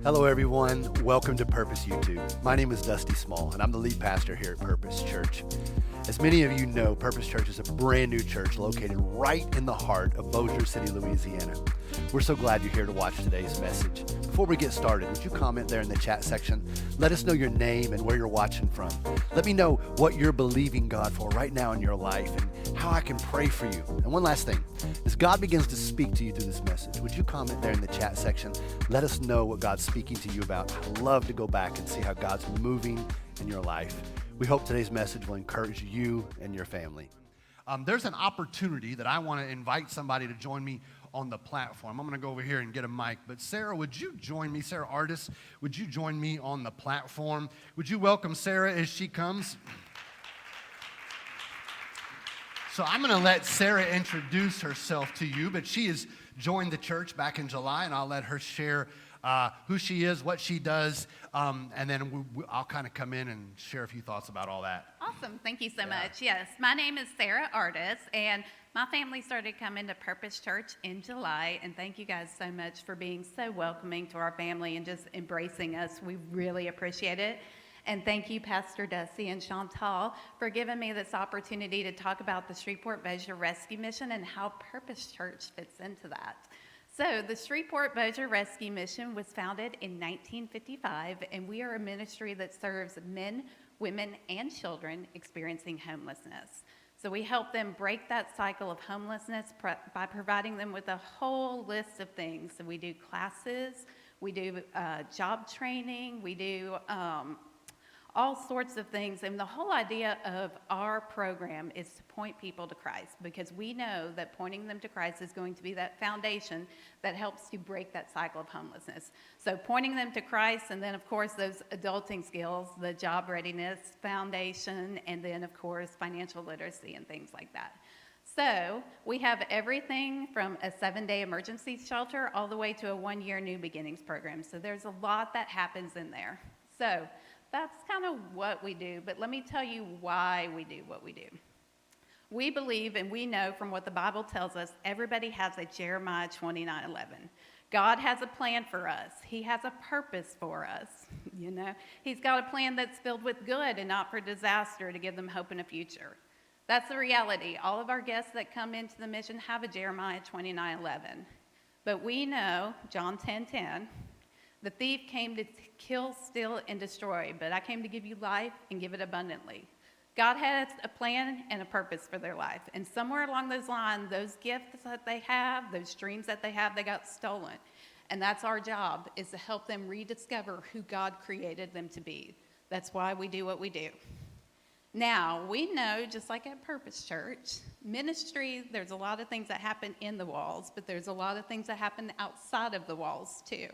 Hello, everyone. Welcome to Purpose YouTube. My name is Dusty Small, and I'm the lead pastor here at Purpose Church. As many of you know, Purpose Church is a brand new church located right in the heart of Bossier City, Louisiana. We're so glad you're here to watch today's message. Before we get started, would you comment there in the chat section? Let us know your name and where you're watching from. Let me know what you're believing God for right now in your life and how I can pray for you. And one last thing, as God begins to speak to you through this message, would you comment there in the chat section? Let us know what God's speaking to you about. I'd love to go back and see how God's moving in your life. We hope today's message will encourage you and your family. There's an opportunity that I want to invite somebody to join me on the platform. I'm going to go over here and get a mic. But Sarah, would you join me? Sarah Artis, would you join me on the platform? Would you welcome Sarah as she comes? So I'm going to let Sarah introduce herself to you, but she has joined the church back in July, and I'll let her share who she is, what she does, and then I'll kind of come in and share a few thoughts about all that. Awesome. Thank you so much. Yes, my name is Sarah Artis, and my family started coming to Purpose Church in July, and thank you guys so much for being so welcoming to our family and just embracing us. We really appreciate it. And thank you, Pastor Dusty and Chantal, for giving me this opportunity to talk about the Shreveport-Bossier Rescue Mission and how Purpose Church fits into that. So the Shreveport-Bossier Rescue Mission was founded in 1955, and we are a ministry that serves men, women, and children experiencing homelessness. So we help them break that cycle of homelessness by providing them with a whole list of things. So we do classes, we do job training, we do all sorts of things. And the whole idea of our program is to point people to Christ, because we know that pointing them to Christ is going to be that foundation that helps to break that cycle of homelessness. So pointing them to Christ, and then of course those adulting skills, the job readiness foundation, and then of course financial literacy and things like that. So we have everything from a 7-day emergency shelter all the way to a 1-year New Beginnings program. So there's a lot that happens in there. So that's kind of what we do, but let me tell you why we do what we do. We believe and we know from what the Bible tells us, everybody has a Jeremiah 29:11. God has a plan for us. He has a purpose for us. You know, He's got a plan that's filled with good and not for disaster, to give them hope in a future. That's the reality. All of our guests that come into the mission have a Jeremiah 29:11. But we know, John 10:10, the thief came to kill, steal, and destroy, but I came to give you life and give it abundantly. God has a plan and a purpose for their life. And somewhere along those lines, those gifts that they have, those dreams that they have, they got stolen. And that's our job, is to help them rediscover who God created them to be. That's why we do what we do. Now, we know, just like at Purpose Church, ministry, there's a lot of things that happen in the walls, but there's a lot of things that happen outside of the walls too.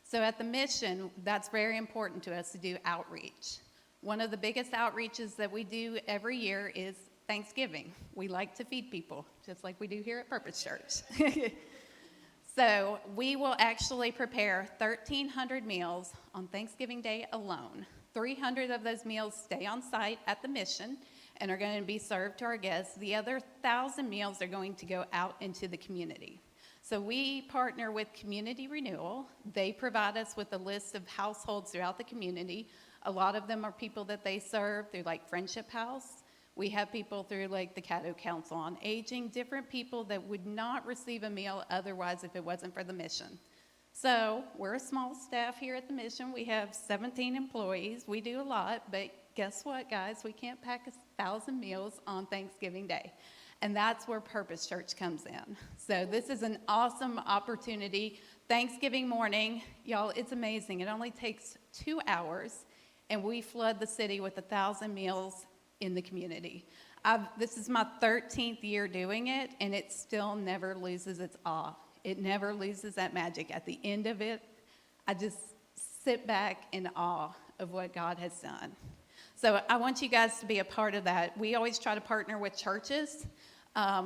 So at the mission, that's very important to us to do outreach. One of the biggest outreaches that we do every year is Thanksgiving. We like to feed people, just like we do here at Purpose Church. So we will actually prepare 1,300 meals on Thanksgiving Day alone. 300 of those meals stay on site at the mission and are going to be served to our guests. The other 1,000 meals are going to go out into the community. So we partner with Community Renewal. They provide us with a list of households throughout the community. A lot of them are people that they serve through like Friendship House. We have people through like the Caddo Council on Aging, different people that would not receive a meal otherwise if it wasn't for the mission. So we're a small staff here at the mission. We have 17 employees. We do a lot, but guess what, guys? We can't pack 1,000 meals on Thanksgiving Day. And that's where Purpose Church comes in. So this is an awesome opportunity. Thanksgiving morning, y'all, it's amazing. It only takes 2 hours, and we flood the city with 1,000 meals in the community. This is my 13th year doing it, and it still never loses its awe. It never loses that magic. At the end of it, I just sit back in awe of what God has done. So I want you guys to be a part of that. We always try to partner with churches.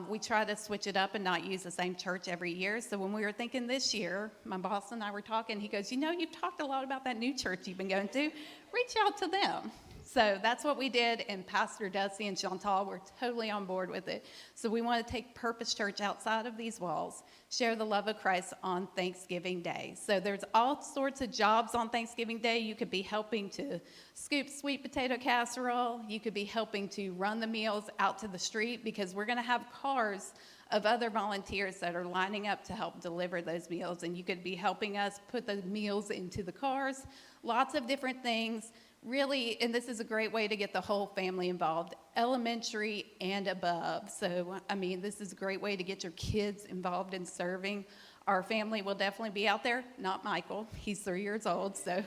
We try to switch it up and not use the same church every year. So when we were thinking this year, my boss and I were talking, he goes, you know, you've talked a lot about that new church you've been going to. Reach out to them. So that's what we did, and Pastor Dusty and Chantal were totally on board with it. So we want to take Purpose Church outside of these walls, share the love of Christ on Thanksgiving Day. So there's all sorts of jobs on Thanksgiving Day. You could be helping to scoop sweet potato casserole. You could be helping to run the meals out to the street, because we're going to have cars of other volunteers that are lining up to help deliver those meals. And you could be helping us put the meals into the cars, lots of different things. Really, and this is a great way to get the whole family involved, elementary and above. So, I mean, this is a great way to get your kids involved in serving. Our family will definitely be out there. Not Michael. He's 3 years old, so a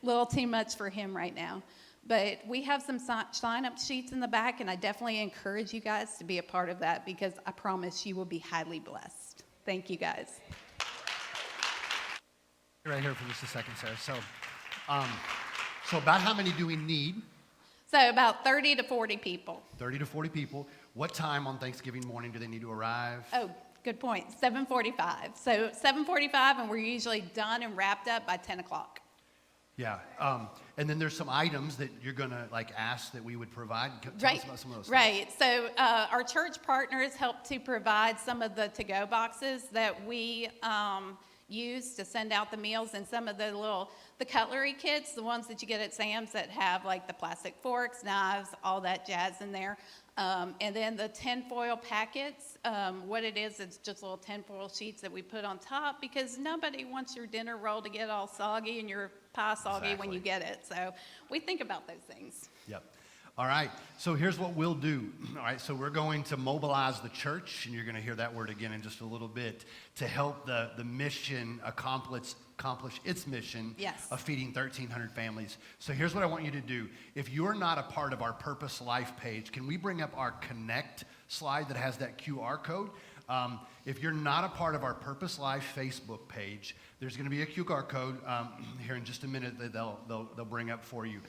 little too much for him right now. But we have some sign-up sheets in the back, and I definitely encourage you guys to be a part of that, because I promise you will be highly blessed. Thank you, guys. Right here for just a second, Sarah. So about how many do we need? So about 30 to 40 people. 30 to 40 people. What time on Thanksgiving morning do they need to arrive? Oh, good point. 7:45. So 7:45, and we're usually done and wrapped up by 10 o'clock. Yeah. And then there's some items that you're going to ask that we would provide. Tell us about some of those things. Right. So our church partners help to provide some of the to-go boxes that we use to send out the meals, and some of the cutlery kits, the ones that you get at Sam's that have like the plastic forks, knives, all that jazz in there. And then the tinfoil packets, what it is, it's just little tinfoil sheets that we put on top, because nobody wants your dinner roll to get all soggy and your pie soggy when you get it. So we think about those things. Yep. All right, so here's what we'll do. All right, so we're going to mobilize the church, and you're going to hear that word again in just a little bit, to help the mission accomplish its mission of feeding 1,300 families. So here's what I want you to do. If you're not a part of our Purpose Life page, can we bring up our Connect slide that has that QR code? If you're not a part of our Purpose Life Facebook page, there's going to be a QR code here in just a minute that they'll bring up for you.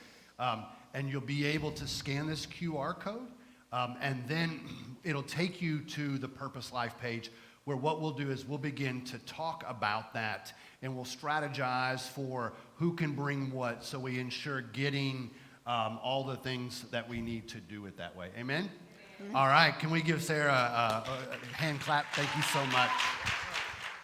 And you'll be able to scan this QR code, and then it'll take you to the Purpose Life page, where what we'll do is we'll begin to talk about that, and we'll strategize for who can bring what, so we ensure getting all the things that we need to do it that way. Amen? Mm-hmm. All right, can we give Sarah a hand clap? Thank you so much.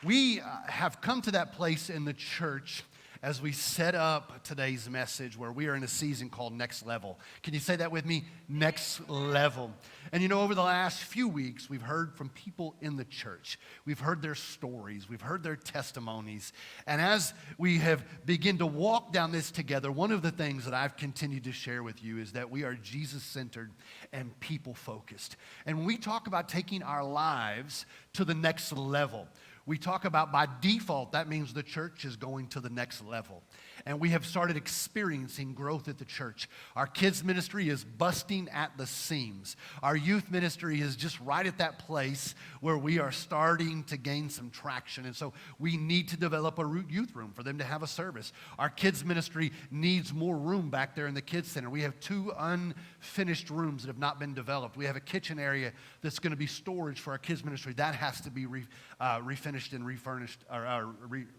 We have come to that place in the church as we set up today's message, where we are in a season called Next Level. Can you say that with me? Next Level. And you know, over the last few weeks, we've heard from people in the church. We've heard their stories. We've heard their testimonies. And as we have begun to walk down this together, one of the things that I've continued to share with you is that we are Jesus-centered and people-focused. And when we talk about taking our lives to the next level, we talk about, by default, that means the church is going to the next level. And we have started experiencing growth at the church. Our kids ministry is busting at the seams. Our youth ministry is just right at that place where we are starting to gain some traction. And so we need to develop a youth room for them to have a service. Our kids ministry needs more room back there in the kids center. We have 2 unfinished rooms that have not been developed. We have a kitchen area that's going to be storage for our kids ministry. That has to be refinished and refurnished, or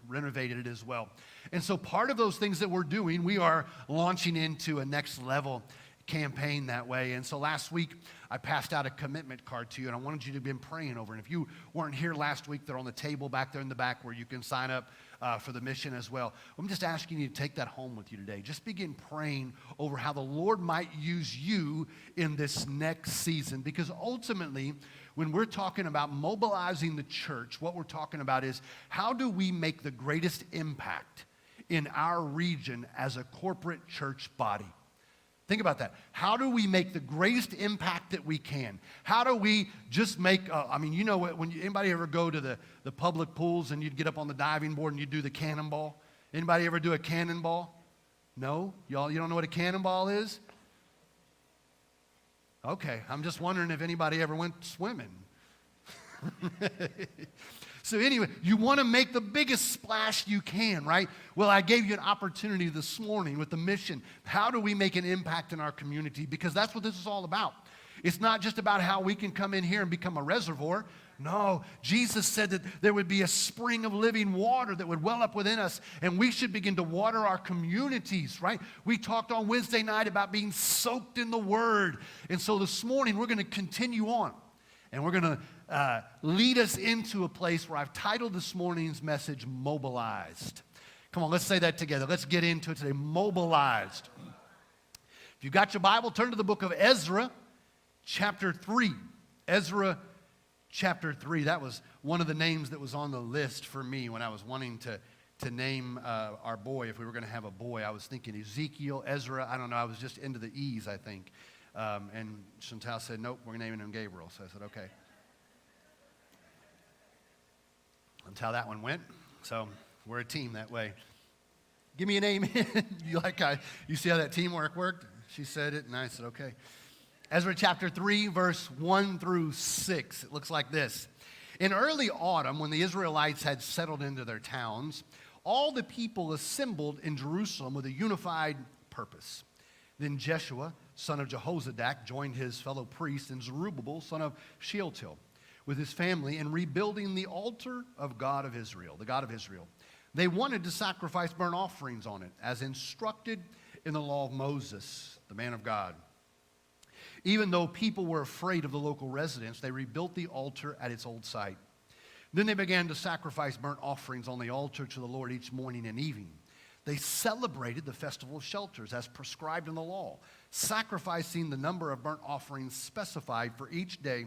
renovated as well. And so part of those things that we're doing, we are launching into a next level campaign that way. And so last week, I passed out a commitment card to you, and I wanted you to begin praying over it. And if you weren't here last week, they're on the table back there in the back where you can sign up for the mission as well. I'm just asking you to take that home with you today. Just begin praying over how the Lord might use you in this next season, because ultimately, when we're talking about mobilizing the church, what we're talking about is, how do we make the greatest impact in our region as a corporate church body? Think about that. How do we make the greatest impact that we can? How do we just make, you know, when anybody ever go to the public pools and you'd get up on the diving board and you'd do the cannonball? Anybody ever do a cannonball? No? Y'all, you don't know what a cannonball is? Okay, I'm just wondering if anybody ever went swimming. So anyway, you want to make the biggest splash you can, right? Well, I gave you an opportunity this morning with the mission. How do we make an impact in our community? Because that's what this is all about. It's not just about how we can come in here and become a reservoir. No, Jesus said that there would be a spring of living water that would well up within us, and we should begin to water our communities, right? We talked on Wednesday night about being soaked in the Word. And so this morning, we're going to continue on, and we're going to lead us into a place where I've titled this morning's message, Mobilized. Come on, let's say that together. Let's get into it today, Mobilized. If you've got your Bible, turn to the book of Ezra, chapter 3. Ezra chapter 3, that was one of the names that was on the list for me when I was wanting to name our boy, if we were going to have a boy. I was thinking Ezekiel, Ezra, I don't know, I was just into the E's, I think. And Chantal said, nope, we're naming him Gabriel. So I said, okay. That's how that one went. So we're a team that way. Give me an amen. You see how that teamwork worked? She said it, and I said, okay. Ezra chapter 3, verse 1 through 6. It looks like this. In early autumn, when the Israelites had settled into their towns, all the people assembled in Jerusalem with a unified purpose. Then Jeshua, son of Jehozadak, joined his fellow priests, and Zerubbabel, son of Shealtiel, with his family in rebuilding the altar of God of Israel, the God of Israel. They wanted to sacrifice burnt offerings on it, as instructed in the law of Moses, the man of God. Even though people were afraid of the local residents, they rebuilt the altar at its old site. Then they began to sacrifice burnt offerings on the altar to the Lord each morning and evening. They celebrated the Festival of Shelters as prescribed in the law, sacrificing the number of burnt offerings specified for each day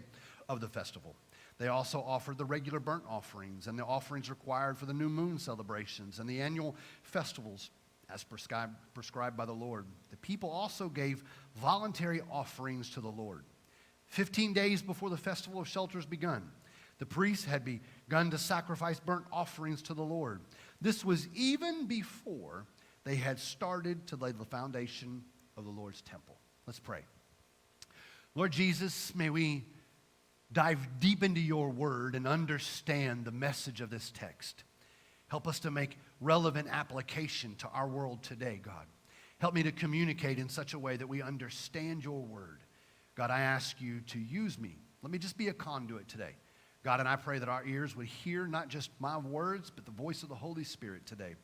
of the festival. They also offered the regular burnt offerings and the offerings required for the new moon celebrations and the annual festivals as prescribed by the Lord. The people also gave voluntary offerings to the Lord. 15 days before the Festival of Shelters begun, the priests had begun to sacrifice burnt offerings to the Lord. This was even before they had started to lay the foundation of the Lord's temple. Let's pray. Lord Jesus, may we dive deep into your word and understand the message of this text. Help us to make relevant application to our world today, God. Help me to communicate in such a way that we understand your word. God, I ask you to use me. Let me just be a conduit today. God, and I pray that our ears would hear not just my words, but the voice of the Holy Spirit today.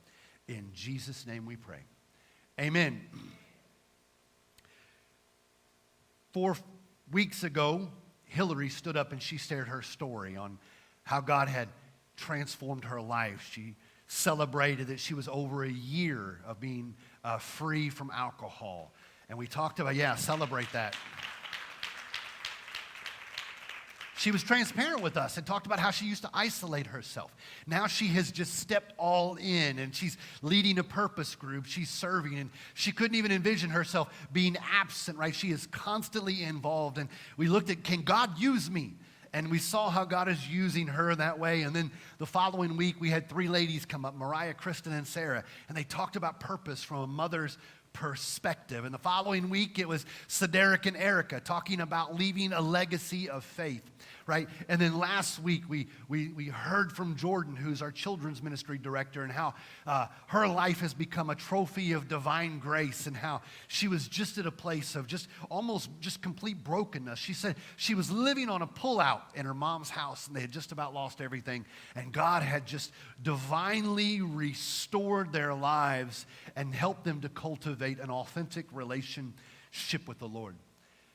In Jesus' name we pray. Amen. 4 weeks ago, Hillary stood up and she shared her story on how God had transformed her life. She celebrated that she was over a year of being free from alcohol. And we talked about, celebrate that. She was transparent with us and talked about how she used to isolate herself. Now she has just stepped all in, and she's leading a purpose group. She's serving, and she couldn't even envision herself being absent, right? She is constantly involved. And we looked at, can God use me? And we saw how God is using her that way. And then the following week, we had 3 ladies come up, Mariah, Kristen, and Sarah, and they talked about purpose from a mother's perspective. And the following week, it was Cedric and Erica talking about leaving a legacy of faith, right? And then last week, we heard from Jordan, who's our children's ministry director, and how her life has become a trophy of divine grace, and how she was just at a place of almost complete brokenness. She said she was living on a pullout in her mom's house, and they had just about lost everything, and God had just divinely restored their lives and helped them to cultivate an authentic relationship with the Lord.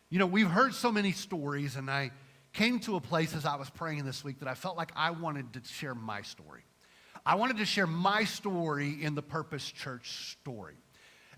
You know, we've heard so many stories, and I came to a place as I was praying this week that I felt like I wanted to share my story. I wanted to share my story in the Purpose Church story.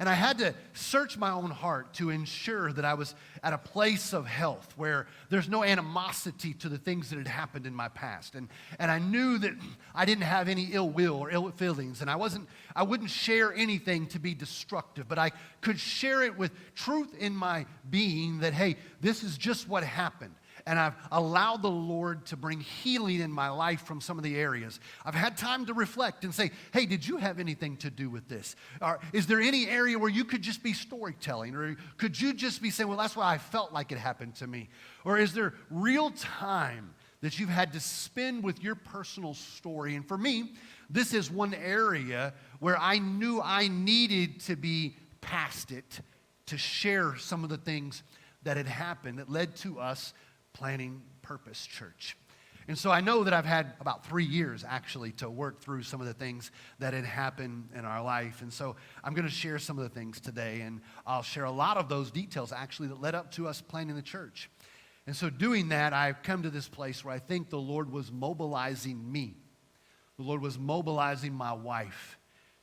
And I had to search my own heart to ensure that I was at a place of health where there's no animosity to the things that had happened in my past. And I knew that I didn't have any ill will or ill feelings, and I wouldn't share anything to be destructive, but I could share it with truth in my being that, hey, this is just what happened. And I've allowed the Lord to bring healing in my life from some of the areas. I've had time to reflect and say, hey, did you have anything to do with this? Or is there any area where you could just be storytelling? Or could you just be saying, well, that's why I felt like it happened to me? Or is there real time that you've had to spend with your personal story? And for me, this is one area where I knew I needed to be past it to share some of the things that had happened that led to us planning Purpose Church. And so I know that I've had about 3 years, actually, to work through some of the things that had happened in our life. And so I'm going to share some of the things today, and I'll share a lot of those details, actually, that led up to us planning the church. And so doing that, I've come to this place where I think the Lord was mobilizing me. The Lord was mobilizing my wife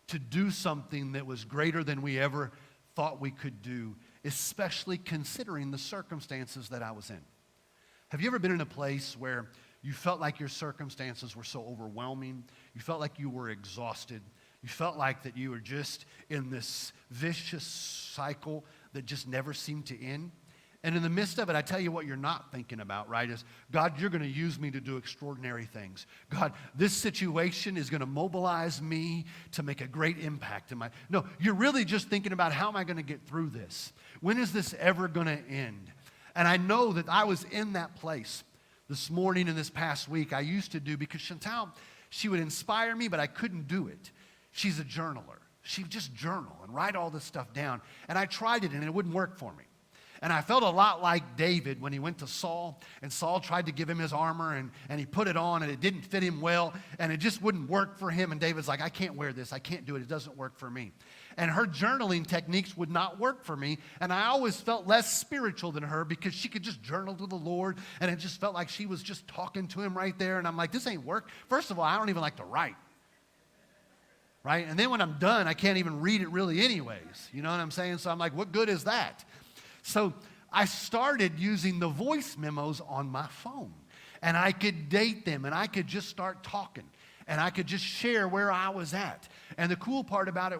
to do something that was greater than we ever thought we could do, especially considering the circumstances that I was in. Have you ever been in a place where you felt like your circumstances were so overwhelming? You felt like you were exhausted. You felt like that you were just in this vicious cycle that just never seemed to end. And in the midst of it, I tell you what you're not thinking about, right, is, God, you're going to use me to do extraordinary things. God, this situation is going to mobilize me to make a great impact in my... No, you're really just thinking about, how am I going to get through this? When is this ever going to end? And I know that I was in that place this morning and this past week. I used to do, because Chantal, she would inspire me, but I couldn't do it. She's a journaler. She would just journal and write all this stuff down. And I tried it, and it wouldn't work for me. And I felt a lot like David when he went to Saul, and Saul tried to give him his armor, and he put it on, and it didn't fit him well, and it just wouldn't work for him. And David's like, I can't wear this. I can't do it. It doesn't work for me. And her journaling techniques would not work for me, and I always felt less spiritual than her, because she could just journal to the Lord, and it just felt like she was just talking to him right there. And I'm like, this ain't work. First of all, I don't even like to write. Right? And then when I'm done, I can't even read it really anyways. You know what I'm saying? So I'm like, what good is that? So I started using the voice memos on my phone, and I could date them, and I could just start talking, and I could just share where I was at. And the cool part about it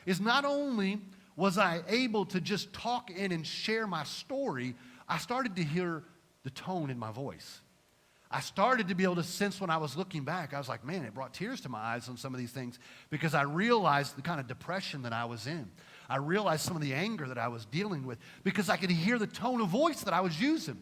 is not only was I able to just talk in and share my story, I started to hear the tone in my voice. I started to be able to sense when I was looking back. I was like, man, it brought tears to my eyes on some of these things, because I realized the kind of depression that I was in. I realized some of the anger that I was dealing with, because I could hear the tone of voice that I was using.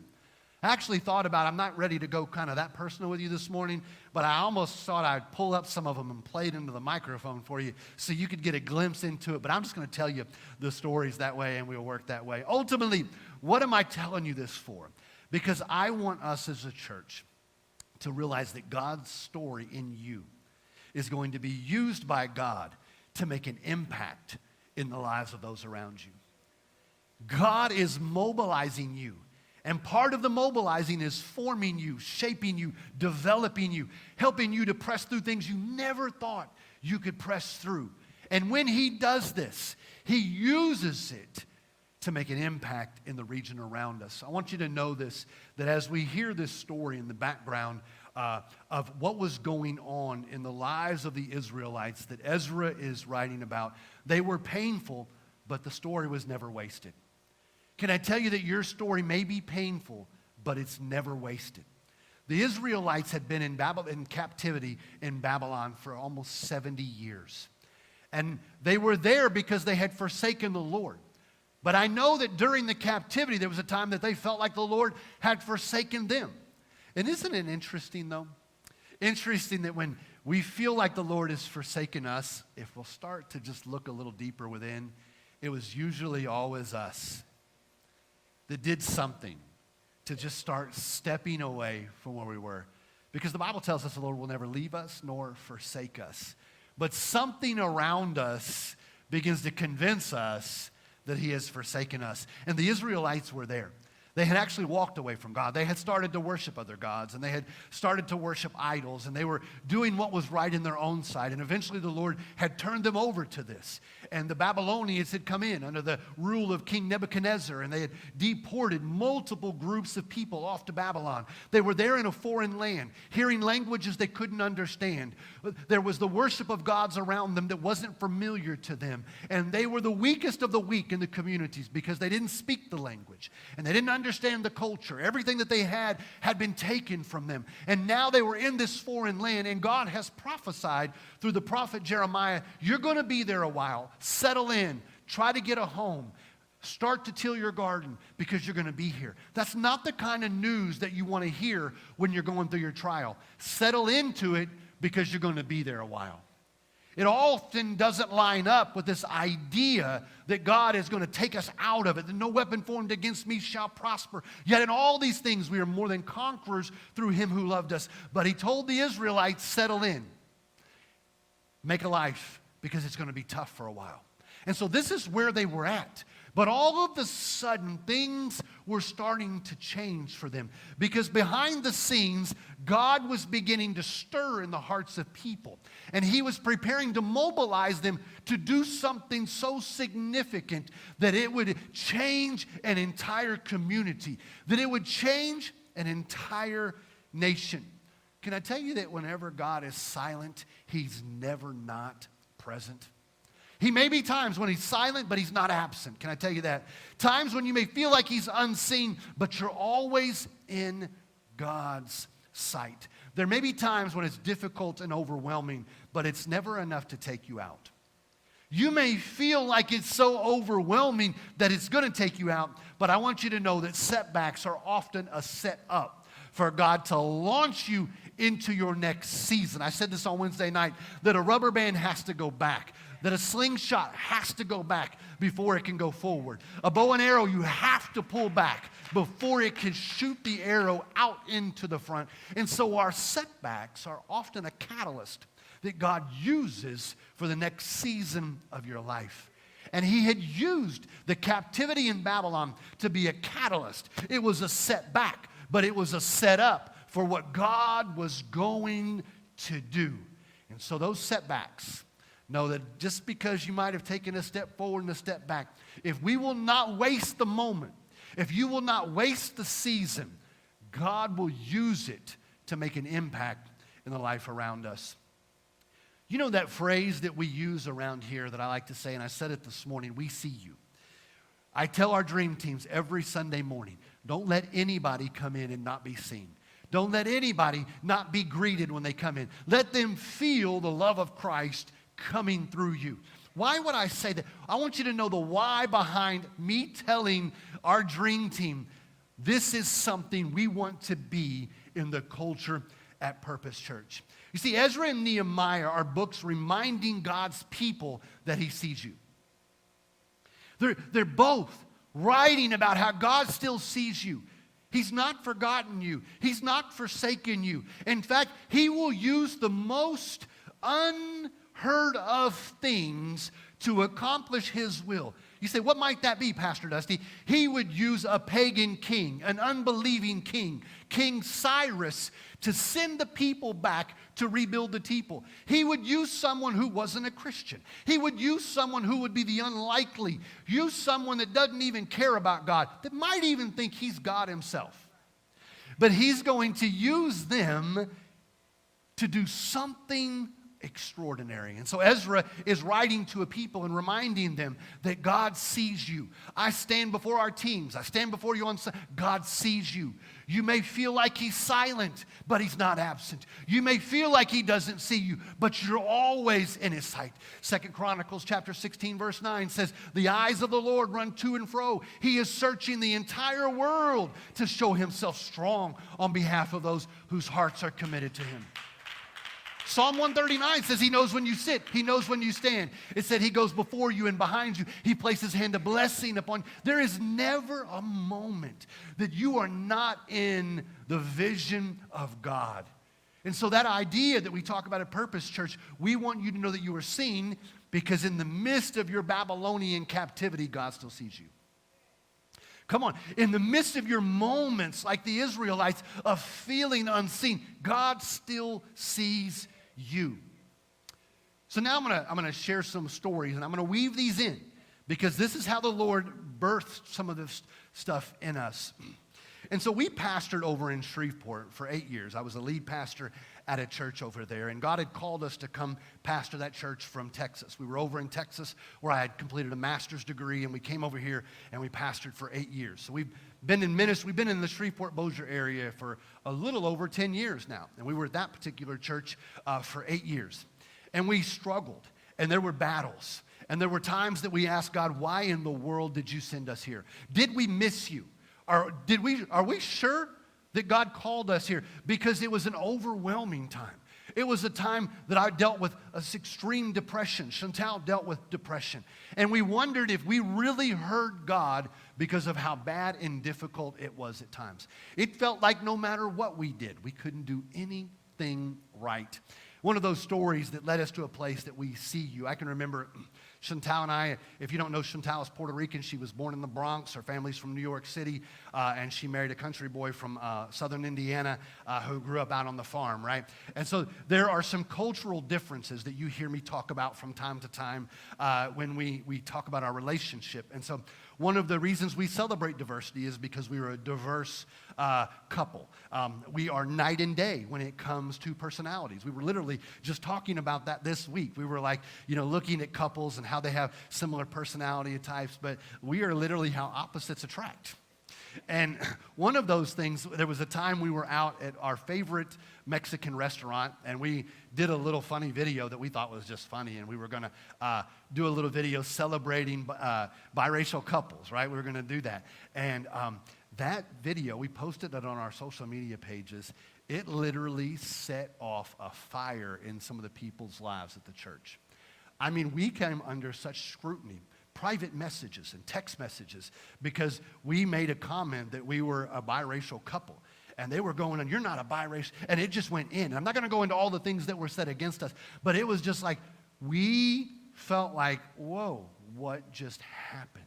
I actually thought about, I'm not ready to go kind of that personal with you this morning, but I almost thought I'd pull up some of them and play it into the microphone for you so you could get a glimpse into it. But I'm just going to tell you the stories that way, and we'll work that way. Ultimately, what am I telling you this for? Because I want us as a church to realize that God's story in you is going to be used by God to make an impact in the lives of those around you. God is mobilizing you. And part of the mobilizing is forming you, shaping you, developing you, helping you to press through things you never thought you could press through. And when He does this, He uses it to make an impact in the region around us. I want you to know this, that as we hear this story in the background of what was going on in the lives of the Israelites that Ezra is writing about, they were painful, but the story was never wasted. Can I tell you that your story may be painful, but it's never wasted? The Israelites had been in captivity in Babylon for almost 70 years. And they were there because they had forsaken the Lord. But I know that during the captivity, there was a time that they felt like the Lord had forsaken them. And isn't it interesting, though? Interesting that when we feel like the Lord has forsaken us, if we'll start to just look a little deeper within, it was usually always us that did something to just start stepping away from where we were. Because the Bible tells us the Lord will never leave us nor forsake us. But something around us begins to convince us that He has forsaken us. And the Israelites were there. They had actually walked away from God. They had started to worship other gods, and they had started to worship idols, and they were doing what was right in their own sight. And eventually the Lord had turned them over to this. And the Babylonians had come in under the rule of King Nebuchadnezzar, and they had deported multiple groups of people off to Babylon. They were there in a foreign land, hearing languages they couldn't understand. There was the worship of gods around them that wasn't familiar to them. And they were the weakest of the weak in the communities because they didn't speak the language, and they didn't understand the culture. Everything that they had been taken from them. And now they were in this foreign land, and God has prophesied through the prophet Jeremiah, you're going to be there a while. Settle in. Try to get a home. Start to till your garden because you're going to be here. That's not the kind of news that you want to hear when you're going through your trial. Settle into it because you're going to be there a while. It often doesn't line up with this idea that God is going to take us out of it, that no weapon formed against me shall prosper. Yet in all these things we are more than conquerors through him who loved us. But he told the Israelites, settle in. Make a life, because it's going to be tough for a while. And so this is where they were at. But all of a sudden, things were starting to change for them. Because behind the scenes, God was beginning to stir in the hearts of people. And he was preparing to mobilize them to do something so significant that it would change an entire community, that it would change an entire nation. Can I tell you that whenever God is silent, he's never not present? He may be times when he's silent, but he's not absent. Can I tell you that? Times when you may feel like he's unseen, but you're always in God's sight. There may be times when it's difficult and overwhelming, but it's never enough to take you out. You may feel like it's so overwhelming that it's going to take you out, but I want you to know that setbacks are often a setup for God to launch you into your next season. I said this on Wednesday night, that a rubber band has to go back, that a slingshot has to go back before it can go forward. A bow and arrow, you have to pull back before it can shoot the arrow out into the front. And so our setbacks are often a catalyst that God uses for the next season of your life. And he had used the captivity in Babylon to be a catalyst. It was a setback, but it was a setup for what God was going to do. And so those setbacks, know that just because you might have taken a step forward and a step back, if we will not waste the moment, if you will not waste the season, God will use it to make an impact in the life around us. You know that phrase that we use around here that I like to say, and I said it this morning, we see you. I tell our dream teams every Sunday morning, don't let anybody come in and not be seen. Don't let anybody not be greeted when they come in. Let them feel the love of Christ coming through you. Why would I say that? I want you to know the why behind me telling our dream team, this is something we want to be in the culture at Purpose Church. You see, Ezra and Nehemiah are books reminding God's people that he sees you. They're both writing about how God still sees you. He's not forgotten you. He's not forsaken you. In fact, he will use the most unheard of things to accomplish his will. You say, what might that be, Pastor Dusty? He would use a pagan king, an unbelieving king, King Cyrus, to send the people back to rebuild the temple. He would use someone who wasn't a Christian. He would use someone who would be the unlikely. Use someone that doesn't even care about God, that might even think he's God himself. But he's going to use them to do something extraordinary. And so Ezra is writing to a people and reminding them that God sees you. I stand before our teams. I stand before you on Sunday. God sees you. You may feel like he's silent, but he's not absent. You may feel like he doesn't see you, but you're always in his sight. 2 Chronicles chapter 16 verse 9 says, the eyes of the Lord run to and fro. He is searching the entire world to show himself strong on behalf of those whose hearts are committed to him. Psalm 139 says he knows when you sit, he knows when you stand. It said he goes before you and behind you. He places his hand of blessing upon you. There is never a moment that you are not in the vision of God. And so that idea that we talk about at Purpose Church, we want you to know that you are seen because in the midst of your Babylonian captivity, God still sees you. Come on, in the midst of your moments like the Israelites of feeling unseen, God still sees you. So now I'm gonna share some stories and I'm gonna weave these in because this is how the Lord birthed some of this stuff in us. And so we pastored over in Shreveport for 8 years. I was a lead pastor at a church over there, and God had called us to come pastor that church from Texas. We were over in Texas where I had completed a master's degree, and we came over here and we pastored for 8 years. So we've been in ministry. We've been in the Shreveport-Bossier area for a little over 10 years now, and we were at that particular church for 8 years. And we struggled, and there were battles, and there were times that we asked God, why in the world did you send us here? Did we miss you? Or are we sure that God called us here? Because it was an overwhelming time. It was a time that I dealt with extreme depression. Chantal dealt with depression. And we wondered if we really heard God because of how bad and difficult it was at times. It felt like no matter what we did, we couldn't do anything right. One of those stories that led us to a place that we see you. I can remember Chantal and I, if you don't know, Chantal is Puerto Rican. She was born in the Bronx. Her family's from New York City, and she married a country boy from southern Indiana who grew up out on the farm, right? And so there are some cultural differences that you hear me talk about from time to time when we talk about our relationship. And so one of the reasons we celebrate diversity is because we are a diverse couple. We are night and day when it comes to personalities. We were literally just talking about that this week. We were like, looking at couples and how they have similar personality types, but we are literally how opposites attract. And one of those things, there was a time we were out at our favorite Mexican restaurant, and we did a little funny video that we thought was just funny, and we were going to do a little video celebrating biracial couples, right? We were going to do that. And that video, we posted it on our social media pages. It literally set off a fire in some of the people's lives at the church. I mean, we came under such scrutiny, private messages and text messages, because we made a comment that we were a biracial couple. And they were going, and you're not a biracial, and it just went in. And I'm not going to go into all the things that were said against us, but it was just like, we felt like, whoa, what just happened?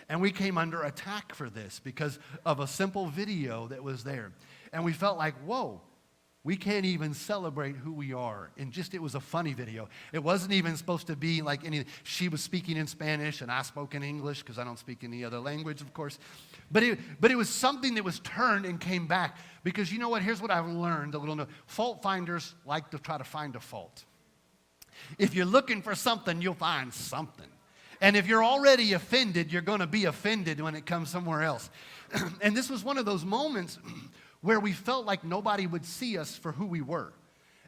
And we came under attack for this because of a simple video that was there. And we felt like, whoa, we can't even celebrate who we are. And it was a funny video. It wasn't even supposed to be like she was speaking in Spanish and I spoke in English because I don't speak any other language, of course. But it was something that was turned and came back. Because you know what? Here's what I've learned, fault finders like to try to find a fault. If you're looking for something, you'll find something. And if you're already offended, you're going to be offended when it comes somewhere else. And this was one of those moments where we felt like nobody would see us for who we were.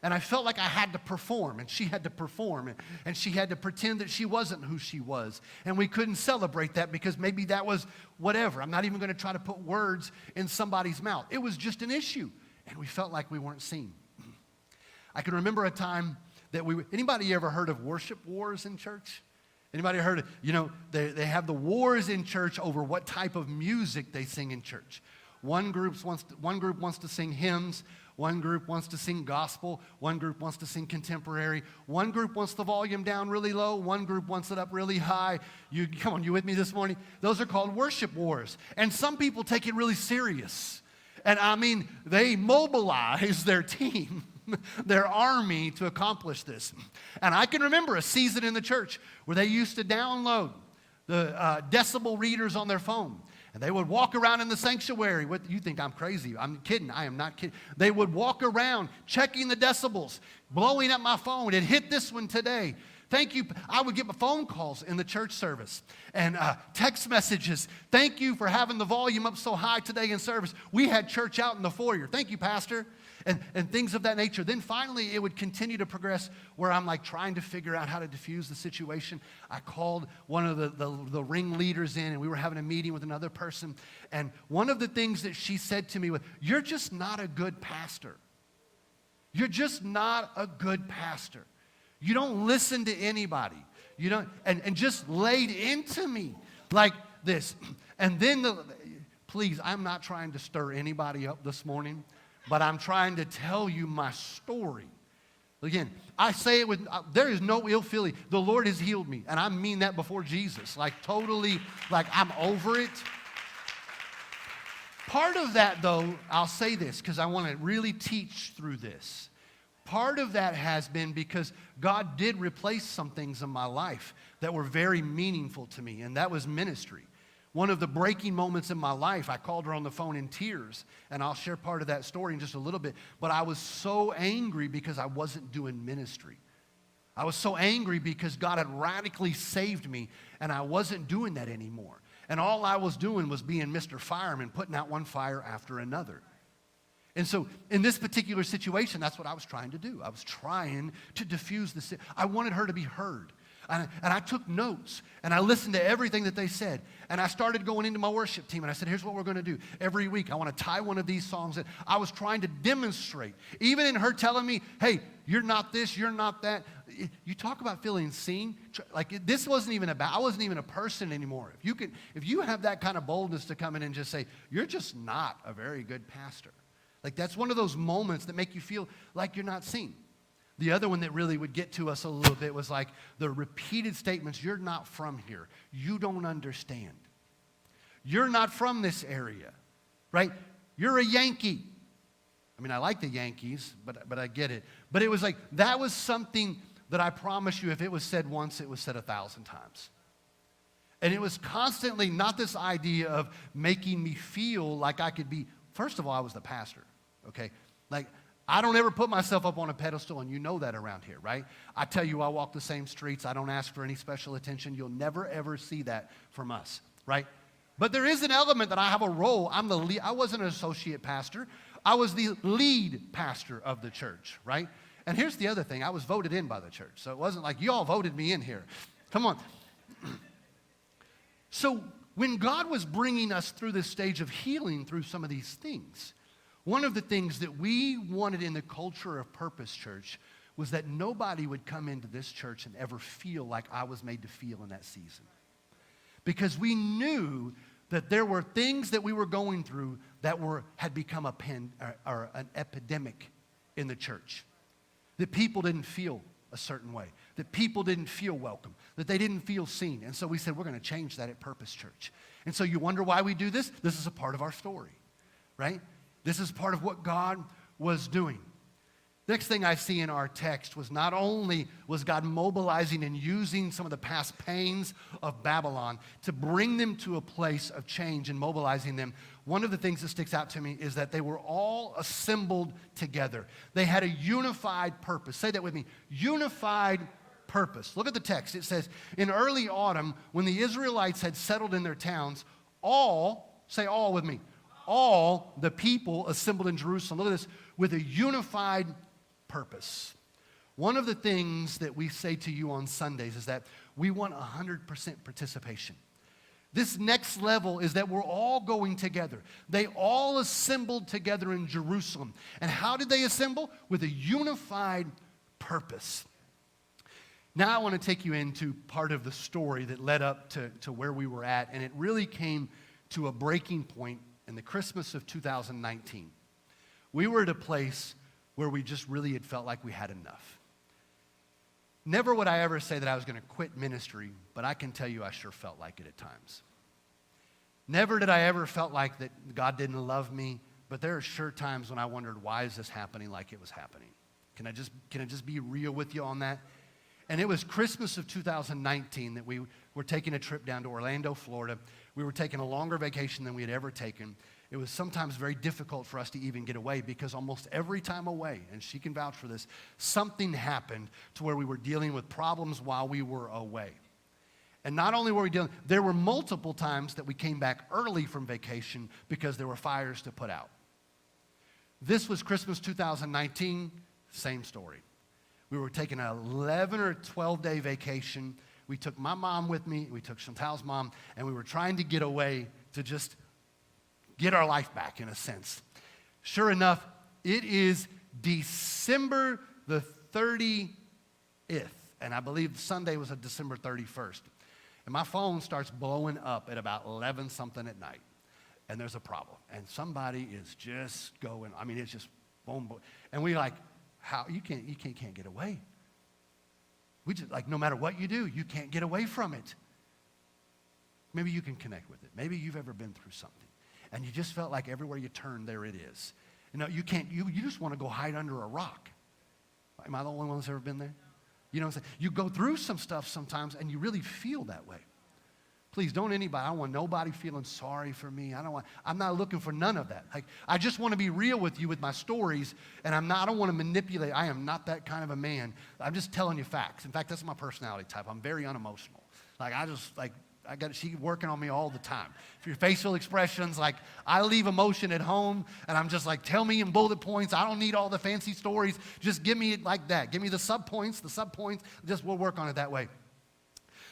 And I felt like I had to perform, and she had to perform, and she had to pretend that she wasn't who she was. And we couldn't celebrate that because maybe that was whatever. I'm not even going to try to put words in somebody's mouth. It was just an issue, and we felt like we weren't seen. I can remember a time that anybody ever heard of worship wars in church? Anybody heard of, they have the wars in church over what type of music they sing in church. One group wants to sing hymns. One group wants to sing gospel. One group wants to sing contemporary. One group wants the volume down really low. One group wants it up really high. Come on, you with me this morning? Those are called worship wars. And some people take it really serious. And I mean, they mobilize their team, their army to accomplish this. And I can remember a season in the church where they used to download the decibel readers on their phone. And they would walk around in the sanctuary. You think I'm crazy. I'm kidding. I am not kidding. They would walk around checking the decibels, blowing up my phone. It hit this one today. Thank you. I would get my phone calls in the church service and text messages. Thank you for having the volume up so high today in service. We had church out in the foyer. Thank you, Pastor. And things of that nature. Then finally, it would continue to progress where I'm like trying to figure out how to diffuse the situation. I called one of the ringleaders in, and we were having a meeting with another person. And one of the things that she said to me was, "You're just not a good pastor. You're just not a good pastor. You don't listen to anybody. You don't," and just laid into me like this. And then, please, I'm not trying to stir anybody up this morning, but I'm trying to tell you my story. Again, I say it with, there is no ill feeling. The Lord has healed me, and I mean that before Jesus. Like totally, like I'm over it. Part of that, though, I'll say this because I want to really teach through this. Part of that has been because God did replace some things in my life that were very meaningful to me, and that was ministry. One of the breaking moments in my life, I called her on the phone in tears, and I'll share part of that story in just a little bit, but I was so angry because I wasn't doing ministry. I was so angry because God had radically saved me, and I wasn't doing that anymore. And all I was doing was being Mr. Fireman, putting out one fire after another. And so in this particular situation, that's what I was trying to do. I was trying to diffuse the. I wanted her to be heard. And I took notes, and I listened to everything that they said. And I started going into my worship team, and I said, here's what we're going to do. Every week, I want to tie one of these songs in. I was trying to demonstrate, even in her telling me, hey, you're not this, you're not that. You talk about feeling seen. Like, this wasn't even about, I wasn't even a person anymore. If you have that kind of boldness to come in and just say, you're just not a very good pastor. Like, that's one of those moments that make you feel like you're not seen. The other one that really would get to us a little bit was like the repeated statements, you're not from here. You don't understand. You're not from this area, right? You're a Yankee. I mean, I like the Yankees, but I get it. But it was like, that was something that I promise you, if it was said once, it was said 1,000 times. And it was constantly not this idea of making me feel like I could be, first of all, I was the pastor, okay? Like, I don't ever put myself up on a pedestal, and you know that around here, right? I tell you, I walk the same streets. I don't ask for any special attention. You'll never, ever see that from us, right? But there is an element that I have a role. I'm the lead. I wasn't an associate pastor. I was the lead pastor of the church, right? And here's the other thing. I was voted in by the church, so it wasn't like you all voted me in here. Come on. So when God was bringing us through this stage of healing through some of these things, one of the things that we wanted in the culture of Purpose Church was that nobody would come into this church and ever feel like I was made to feel in that season. Because we knew that there were things that we were going through that had become an epidemic in the church. That people didn't feel a certain way. That people didn't feel welcome. That they didn't feel seen. And so we said, we're going to change that at Purpose Church. And so you wonder why we do this? This is a part of our story, right? This is part of what God was doing. Next thing I see in our text was not only was God mobilizing and using some of the past pains of Babylon to bring them to a place of change and mobilizing them. One of the things that sticks out to me is that they were all assembled together. They had a unified purpose. Say that with me. Unified purpose. Look at the text. It says, in early autumn, when the Israelites had settled in their towns, say all with me, all the people assembled in Jerusalem, look at this, with a unified purpose. One of the things that we say to you on Sundays is that we want 100% participation. This next level is that we're all going together. They all assembled together in Jerusalem. And how did they assemble? With a unified purpose. Now I want to take you into part of the story that led up to where we were at, and it really came to a breaking point in the Christmas of 2019. We were at a place where we just really had felt like we had enough. Never would I ever say that I was going to quit ministry, but I can tell you I sure felt like it at times. Never did I ever felt like that God didn't love me, but there are sure times when I wondered, why is this happening like it was happening? Can I just be real with you on that? And it was Christmas of 2019 that we were taking a trip down to Orlando, Florida. We were taking a longer vacation than we had ever taken. It was sometimes very difficult for us to even get away because almost every time away, and she can vouch for this, something happened to where we were dealing with problems while we were away. And not only were we dealing, there were multiple times that we came back early from vacation because there were fires to put out. This was Christmas 2019, same story. We were taking an 11 or 12-day vacation. We took my mom with me. We took Chantal's mom, and we were trying to get away to just get our life back, in a sense. Sure enough, it is December the 30th, and I believe Sunday was December 31st. And my phone starts blowing up at about 11-something at night, and there's a problem. And somebody is just going, I mean, it's just boom, boom. And we're like, how? You can't get away. We just, like, no matter what you do, you can't get away from it. Maybe you can connect with it. Maybe you've ever been through something, and you just felt like everywhere you turn, there it is. You know, you can't, you just want to go hide under a rock. Am I the only one that's ever been there? You know what I'm saying? You go through some stuff sometimes, and you really feel that way. Please, don't anybody, I don't want nobody feeling sorry for me. I'm not looking for none of that. Like, I just want to be real with you with my stories, and I don't want to manipulate. I am not that kind of a man. I'm just telling you facts. In fact, that's my personality type. I'm very unemotional. Like, she's working on me all the time. For your facial expressions, like, I leave emotion at home, and I'm just like, tell me in bullet points. I don't need all the fancy stories. Just give me it like that. Give me the subpoints, just we'll work on it that way.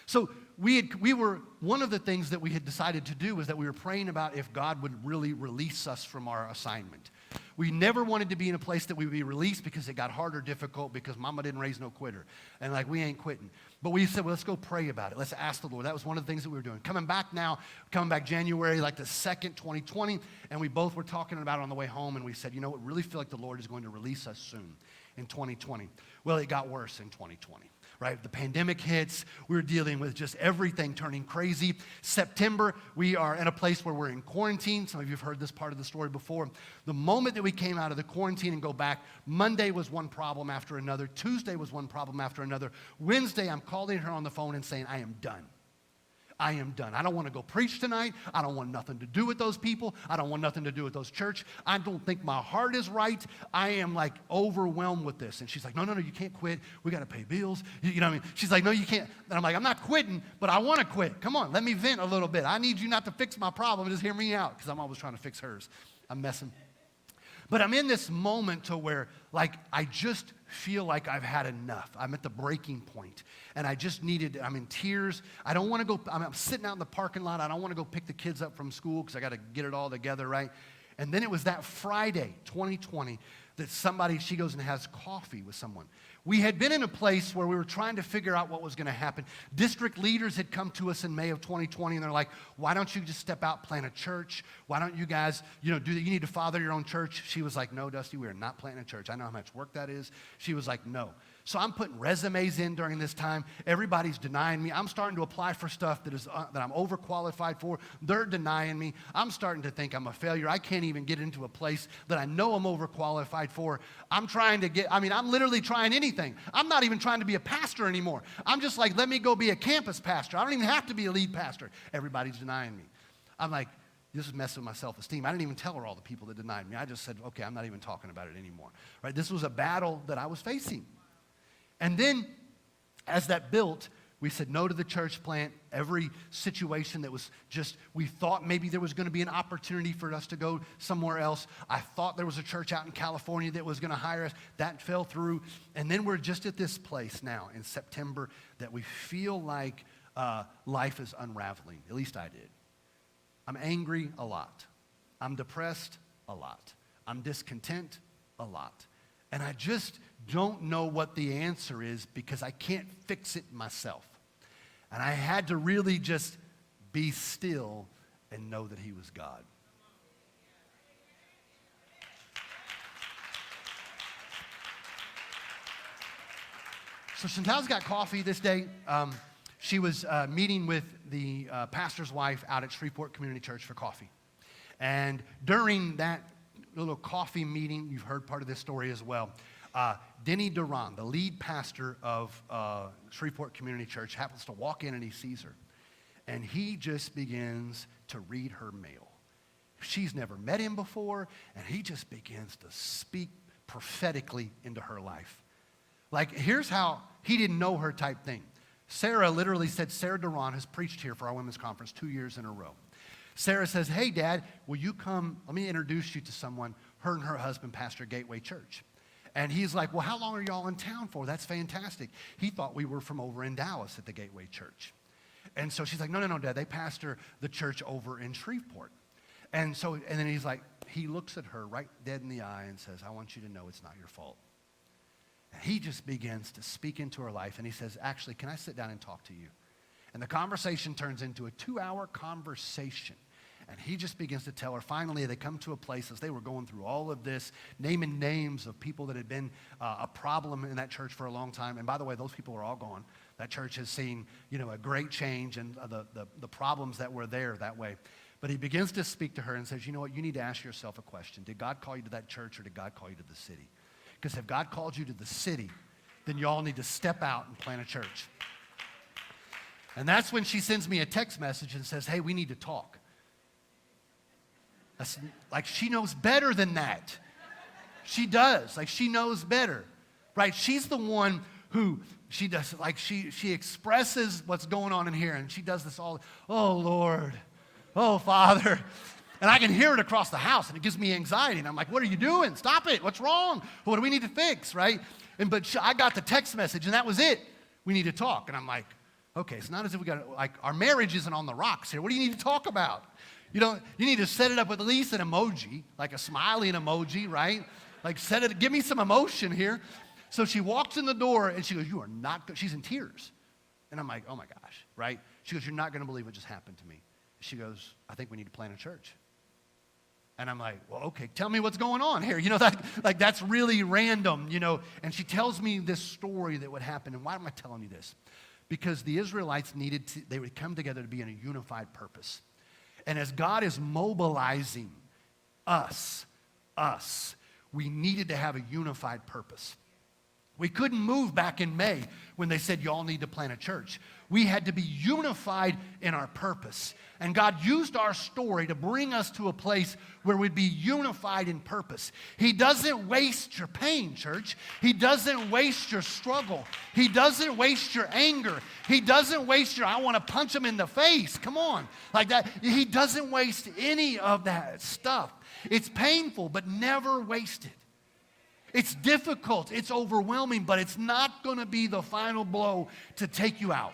So one of the things that we had decided to do was that we were praying about if God would really release us from our assignment. We never wanted to be in a place that we would be released because it got hard or difficult because mama didn't raise no quitter. And like, we ain't quitting. But we said, well, let's go pray about it. Let's ask the Lord. That was one of the things that we were doing. Coming back January, like the 2nd, 2020, and we both were talking about it on the way home, and we said, you know what, really feel like the Lord is going to release us soon in 2020. Well, it got worse in 2020. Right? The pandemic hits. We're dealing with just everything turning crazy. September, we are in a place where we're in quarantine. Some of you have heard this part of the story before. The moment that we came out of the quarantine and go back, Monday was one problem after another. Tuesday was one problem after another. Wednesday, I'm calling her on the phone and saying, I am done. I am done. I don't want to go preach tonight. I don't want nothing to do with those people. I don't want nothing to do with those church. I don't think my heart is right. I am like overwhelmed with this. And she's like, no, you can't quit. We got to pay bills. You know what I mean? She's like, no, you can't. And I'm like, I'm not quitting, but I want to quit. Come on, let me vent a little bit. I need you not to fix my problem. Just hear me out, because I'm always trying to fix hers. I'm messing. But I'm in this moment to where, like, I just feel like I've had enough. I'm at the breaking point, and I'm in tears. I don't want to go, I'm sitting out in the parking lot. I don't want to go pick the kids up from school because I got to get it all together, right? And then it was that Friday, 2020, that she goes and has coffee with someone. We had been in a place where we were trying to figure out what was going to happen. District leaders had come to us in May of 2020, and they're like, why don't you just step out, plant a church? Why don't you guys, do that? You need to father your own church. She was like, no, Dusty, we are not planting a church. I know how much work that is. She was like, no. So I'm putting resumes in during this time. Everybody's denying me. I'm starting to apply for stuff that I'm overqualified for. They're denying me. I'm starting to think I'm a failure. I can't even get into a place that I know I'm overqualified for. I'm literally trying anything. I'm not even trying to be a pastor anymore. I'm just like, let me go be a campus pastor. I don't even have to be a lead pastor. Everybody's denying me. I'm like, this is messing with my self-esteem. I didn't even tell her all the people that denied me. I just said, okay, I'm not even talking about it anymore. Right? This was a battle that I was facing. And then, as that built, we said no to the church plant. Every situation that was we thought maybe there was going to be an opportunity for us to go somewhere else. I thought there was a church out in California that was going to hire us. That fell through. And then we're just at this place now in September that we feel like life is unraveling. At least I did. I'm angry a lot. I'm depressed a lot. I'm discontent a lot. And I just don't know what the answer is because I can't fix it myself. And I had to really just be still and know that he was God. So Chantal's got coffee this day. She was meeting with the pastor's wife out at Shreveport Community Church for coffee. And during that little coffee meeting, you've heard part of this story as well, Denny Duran, the lead pastor of Shreveport Community Church, happens to walk in and he sees her. And he just begins to read her mail. She's never met him before, and he just begins to speak prophetically into her life. Like, here's how he didn't know her type thing. Sarah literally said, Sarah Duran has preached here for our women's conference 2 years in a row. Sarah says, hey, Dad, will you come? Let me introduce you to someone. Her and her husband pastor Gateway Church. And he's like, well, how long are y'all in town for? That's fantastic. He thought we were from over in Dallas at the Gateway Church. And so she's like, no, Dad, they pastor the church over in Shreveport. And then he's like, he looks at her right dead in the eye and says, I want you to know it's not your fault. And he just begins to speak into her life. And he says, actually, can I sit down and talk to you? And the conversation turns into a 2-hour conversation. And he just begins to tell her. Finally, they come to a place as they were going through all of this, naming names of people that had been a problem in that church for a long time. And by the way, those people are all gone. That church has seen, a great change and the problems that were there that way. But he begins to speak to her and says, you know what, you need to ask yourself a question. Did God call you to that church, or did God call you to the city? Because if God called you to the city, then you all need to step out and plant a church. And that's when she sends me a text message and says, hey, we need to talk. Like, she knows better than that. She does. Like, she knows better, right? She's the one who she does, like, she expresses what's going on in here, and she does this all, oh, Lord, oh, Father. And I can hear it across the house, and it gives me anxiety. And I'm like, what are you doing? Stop it. What's wrong? What do we need to fix, right? But I got the text message, and that was it. We need to talk. And I'm like, Okay, it's not as if we got, like, our marriage isn't on the rocks here. What do you need to talk about? You need to set it up with at least an emoji, like a smiling emoji, right? Like, give me some emotion here. So she walks in the door and she goes, you are not good. She's in tears. And I'm like, oh my gosh, right? She goes, you're not going to believe what just happened to me. She goes, I think we need to plant a church. And I'm like, well, okay, tell me what's going on here. That's really random, And she tells me this story that would happen. And why am I telling you this? Because the Israelites they would come together to be in a unified purpose. And as God is mobilizing us, we needed to have a unified purpose. We couldn't move back in May when they said, you all need to plant a church. We had to be unified in our purpose. And God used our story to bring us to a place where we'd be unified in purpose. He doesn't waste your pain, church. He doesn't waste your struggle. He doesn't waste your anger. He doesn't waste I want to punch him in the face. Come on. Like that. He doesn't waste any of that stuff. It's painful, but never wasted. It's difficult, it's overwhelming, but it's not going to be the final blow to take you out.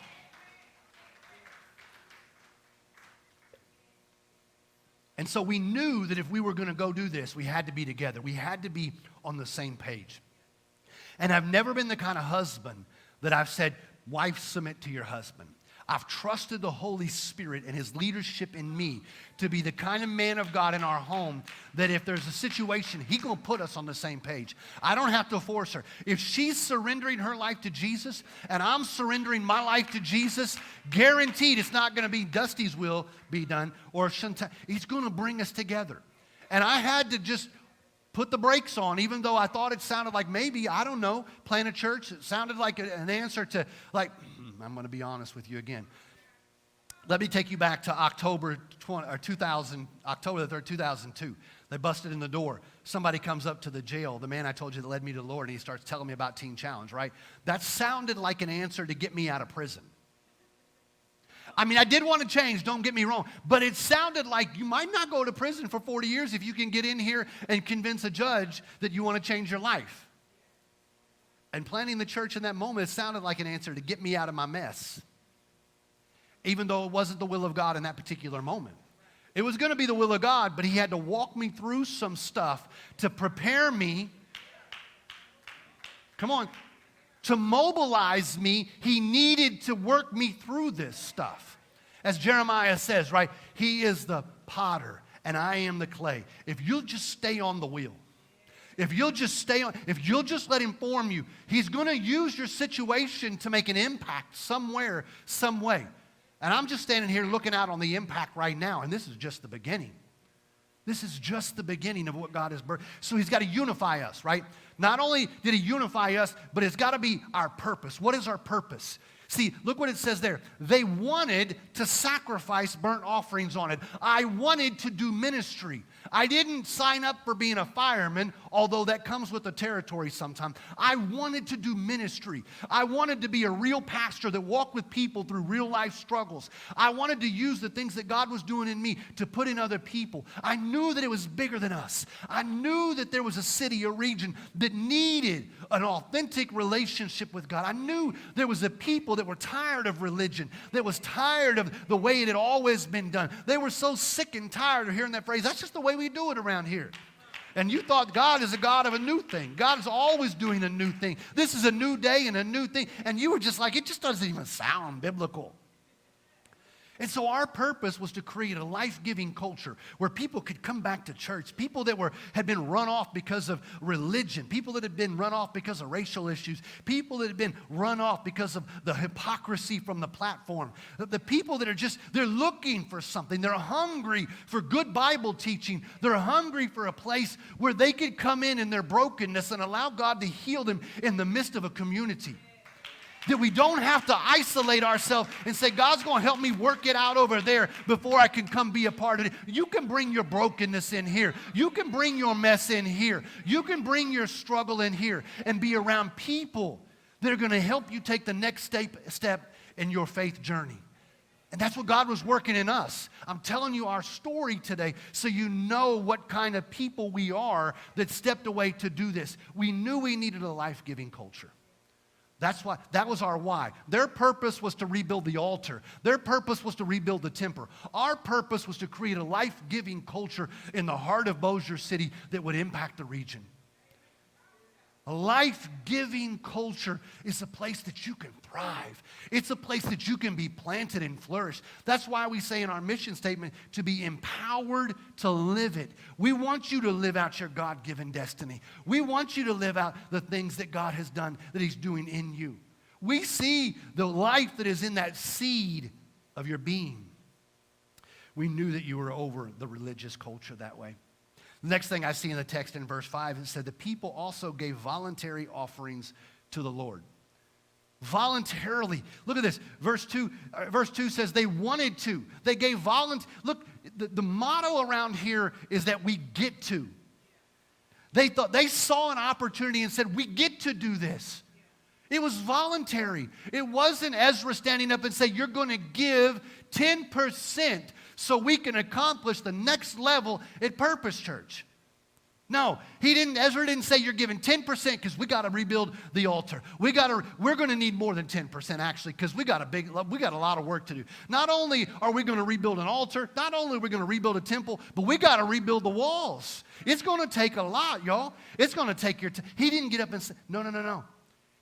And so we knew that if we were going to go do this, we had to be together. We had to be on the same page. And I've never been the kind of husband that I've said, wife, submit to your husband. I've trusted the Holy Spirit and His leadership in me to be the kind of man of God in our home that if there's a situation, He's going to put us on the same page. I don't have to force her. If she's surrendering her life to Jesus and I'm surrendering my life to Jesus, guaranteed it's not going to be Dusty's will be done or Chantal. He's going to bring us together. And I had to just put the brakes on, even though I thought it sounded like maybe, I don't know, plant a church. It sounded like an answer to, like, I'm going to be honest with you again. Let me take you back to October the 3rd, 2002. They busted in the door. Somebody comes up to the jail, the man I told you that led me to the Lord, and he starts telling me about Teen Challenge, right? That sounded like an answer to get me out of prison. I mean, I did want to change, don't get me wrong, but it sounded like you might not go to prison for 40 years if you can get in here and convince a judge that you want to change your life. And planting the church in that moment, it sounded like an answer to get me out of my mess, even though it wasn't the will of God in that particular moment. It was going to be the will of God, but He had to walk me through some stuff to prepare me. Come on. To mobilize me, He needed to work me through this stuff. As Jeremiah says, right? He is the potter, and I am the clay. If you'll just stay on the wheel, if you'll just let Him form you, He's going to use your situation to make an impact somewhere, some way. And I'm just standing here looking out on the impact right now, and this is just the beginning. This is just the beginning of what God has birthed. So He's got to unify us, right? Not only did He unify us, but it's got to be our purpose. What is our purpose? See, look what it says there. They wanted to sacrifice burnt offerings on it. I wanted to do ministry. I didn't sign up for being a fireman, although that comes with the territory sometimes. I wanted to do ministry. I wanted to be a real pastor that walked with people through real life struggles. I wanted to use the things that God was doing in me to put in other people. I knew that it was bigger than us. I knew that there was a city, a region that needed an authentic relationship with God. I knew there was a people that were tired of religion, that was tired of the way it had always been done. They were so sick and tired of hearing that phrase, that's just the way we do it around here. And you thought God is a God of a new thing. God is always doing a new thing. This is a new day and a new thing. And you were just like, it just doesn't even sound biblical. And so our purpose was to create a life-giving culture where people could come back to church, people that had been run off because of religion, people that had been run off because of racial issues, people that had been run off because of the hypocrisy from the platform, the people that they're looking for something. They're hungry for good Bible teaching. They're hungry for a place where they could come in their brokenness and allow God to heal them in the midst of a community. That we don't have to isolate ourselves and say, God's going to help me work it out over there before I can come be a part of it. You can bring your brokenness in here. You can bring your mess in here. You can bring your struggle in here and be around people that are going to help you take the next step in your faith journey. And that's what God was working in us. I'm telling you our story today so you know what kind of people we are that stepped away to do this. We knew we needed a life-giving culture. That's why, that was our why. Their purpose was to rebuild the altar. Their purpose was to rebuild the temple. Our purpose was to create a life-giving culture in the heart of Bossier City that would impact the region. A life-giving culture is a place that you can thrive. It's a place that you can be planted and flourish. That's why we say in our mission statement to be empowered to live it. We want you to live out your God-given destiny. We want you to live out the things that God has done, that He's doing in you. We see the life that is in that seed of your being. We knew that you were over the religious culture that way. The next thing I see in the text in verse 5, it said, the people also gave voluntary offerings to the Lord. Voluntarily. Look at this. Verse 2 says they wanted to. They gave Look, the motto around here is that we get to. They saw an opportunity and said, we get to do this. It was voluntary. It wasn't Ezra standing up and saying, you're going to give 10% so we can accomplish the next level at Purpose Church. No, Ezra didn't say you're giving 10% because we got to rebuild the altar. We're going to need more than 10% actually because we got a lot of work to do. Not only are we going to rebuild an altar, not only are we going to rebuild a temple, but we got to rebuild the walls. It's going to take a lot, y'all. It's going to take your time. He didn't get up and say, no.